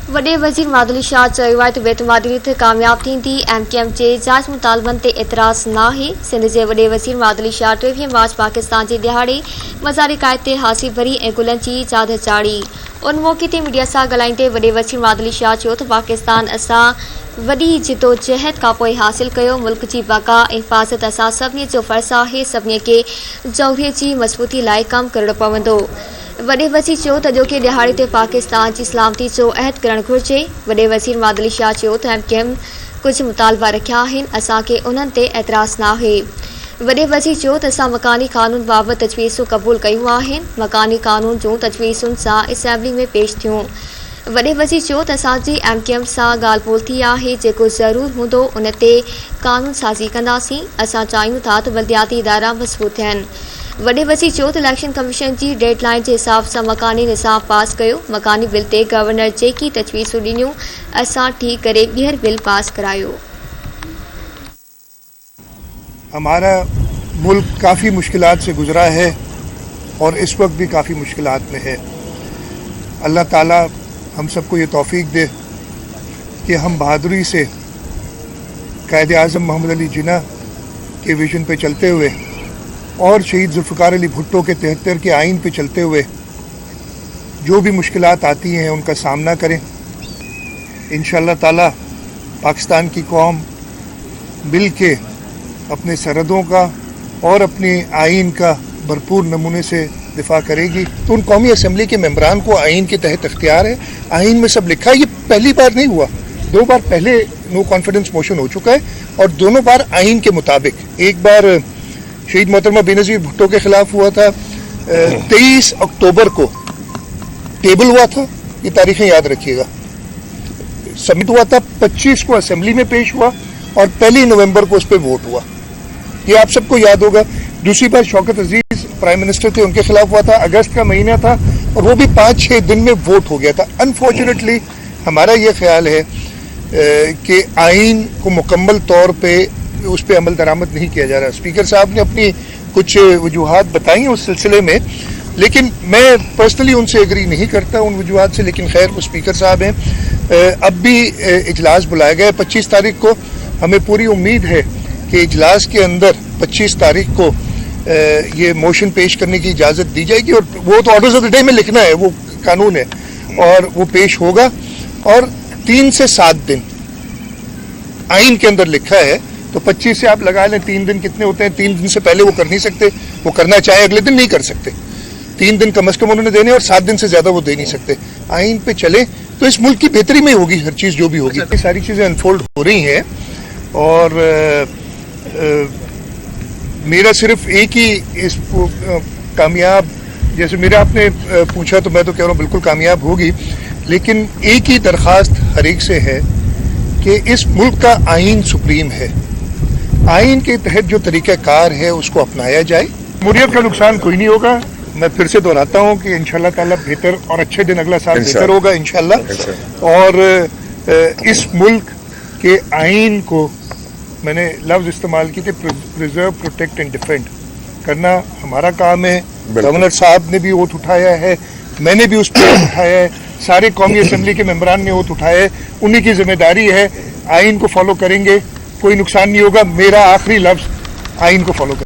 वॾे वज़ीर मादुली शाह चयो आहे त बेतमादी रीति कामयाब थींदी। MKM जे जांच मुतालबनि ते एतिराज़ नाहे। सिंध जे वॾे वज़ीर मादुली शाह 23 मार्च पाकिस्तान जे दिहाड़े मज़ारी क़ाइद ते हासी भरी ऐं गुलनि जी चादर चाढ़ी। उन मौक़े ते मीडिया सां ॻाल्हाईंदे वॾे वज़ीर मादुली शाह चयो त पाकिस्तान असां वॾी जिदोजहद खां पोइ हासिल कयो। मुल्क जी बका ऐं हिफ़ाज़त असां सभिनी जो फ़र्ज़ु आहे। सभिनी खे जौहरीअ जी मज़बूती लाइ कमु करणो पवंदो। वॾे वज़ीर चयो त अॼोके दिहाड़े ते पाकिस्तान जी सलामती जो अहद करणु घुरिजे। वॾे वज़ीर मादुली शाह चयो त MKM कुझु मुतालबा रखिया आहिनि, असांखे उन्हनि ते एतिराज़ नाहे। वॾे वज़ीर चयो त असां मकानी क़ानून बाबति तजवीज़ूं क़बूल कयूं आहिनि। मकानी क़ानून जूं तजवीज़ुनि सां असेंबली में पेश थियूं। वॾे वज़ीर चयो त असांजी MKM सां ॻाल्हि ॿोल थी आहे। जेको ज़रूरु हूंदो उन ते क़ानून साज़ी कंदासीं। असां चाहियूं था त बल्दियाती इदारा मज़बूत थियनि। वॾे वज़ीर चयो त इलेक्शन कमीशन जी डेडलाइन जे हिसाब सां मकानी निज़ाम पास कयो। मकानी बिल ते गवर्नर जेकी तजवीज़ूं ॾिनियूं असां ठीक करे ॿीहर बिल पास करायो। हमारा मुल्क काफ़ी मुश्किलात से गुज़रा है और इस वक्त भी काफ़ी मुश्किलात में है। अल्लाह ताला हम सबको ये तौफीक दे कि हम बहादुरी से कायद आज़म मोहम्मद अली जिन्ना के विजन पे चलते हुए और शहीद जुल्फ़िकार अली भुट्टो के 73 के आइन पे चलते हुए जो भी मुश्किलात आती हैं उनका सामना करें। इंशाअल्लाह ताला पाकिस्तान की कौम मिल के अपने सरहदों का और अपने आइन का भरपूर नमूने से दिफा करेगी। तो उन कौमी असम्बली के मेंबरान को आइन के तहत इख्तियार है। आइन में सब लिखा है। ये पहली बार नहीं हुआ, 2 बार पहले नो कॉन्फिडेंस मोशन हो चुका है और दोनों बार आइन के मुताबिक। एक बार शहीद मोहतरमा बेनज़ीर भुट्टो के खिलाफ हुआ था, 23 अक्टूबर को टेबल हुआ था, ये तारीखें याद रखिएगा। सबमिट हुआ था, 25 को असेंबली में पेश हुआ और 1 नवंबर को उस पर वोट हुआ। ये आप सबको याद होगा। दूसरी बार शौकत अजीज प्राइम मिनिस्टर थे, उनके खिलाफ हुआ था, अगस्त का महीना था और वो भी 5-6 दिन में वोट हो गया था। अनफॉर्चुनेटली हमारा ये ख्याल है कि आइन को मुकम्मल तौर पे उस पर अमल दरामद नहीं किया जा रहा। स्पीकर साहब ने अपनी कुछ वजूहात बताई हैं उस सिलसिले में, लेकिन मैं पर्सनली उनसे एग्री नहीं करता उन वजूहात से। लेकिन खैर वो स्पीकर साहब हैं। अब भी इजलास बुलाया गया है 25 तारीख को। हमें पूरी उम्मीद है कि इजलास के अंदर 25 तारीख को ये मोशन पेश करने की इजाज़त दी जाएगी और वो तो ऑर्डर्स ऑफ द डे में लिखना है, वो कानून है और वो पेश होगा। और 3 से 7 दिन आइन के अंदर लिखा है, तो 25 से आप लगा लें 3 दिन कितने होते हैं। 3 दिन से पहले वो कर नहीं सकते, वो करना चाहे अगले दिन नहीं कर सकते। 3 दिन कम से कम उन्होंने देने और 7 दिन से ज़्यादा वो दे नहीं सकते। आइन पे चले तो इस मुल्क की बेहतरी में होगी हर चीज़ जो भी होगी। ये सारी चीज़ें अनफोल्ड हो रही हैं और मेरा सिर्फ एक ही इस कामयाब, जैसे मेरा आपने पूछा तो मैं तो कह रहा हूँ बिल्कुल कामयाब होगी, लेकिन एक ही दरख्वास्त हर एक से है कि इस मुल्क का आइन सुप्रीम है। आइन के तहत जो तरीक़ाकार है उसको अपनाया जाए। जमहूरियत का नुकसान कोई नहीं होगा। मैं फिर से दोहराता हूँ कि इंशाअल्लाह ताला बेहतर और अच्छे दिन अगला साल बेहतर होगा इंशाअल्लाह। और इस मुल्क के आइन को मैंने लफ्ज़ इस्तेमाल की थे, प्रिजर्व, प्रोटेक्ट एंड डिफेंड करना हमारा काम है। गवर्नर साहब ने भी वोट उठाया है, मैंने भी उस पर वोट उठाया है, सारे कौमी असम्बली के मेंबरान ने वोट उठाया है। उन्हीं की जिम्मेदारी है। आइन को फॉलो करेंगे, कोई नुकसान नहीं होगा। मेरा आखिरी लफ्ज़ आइन को फॉलो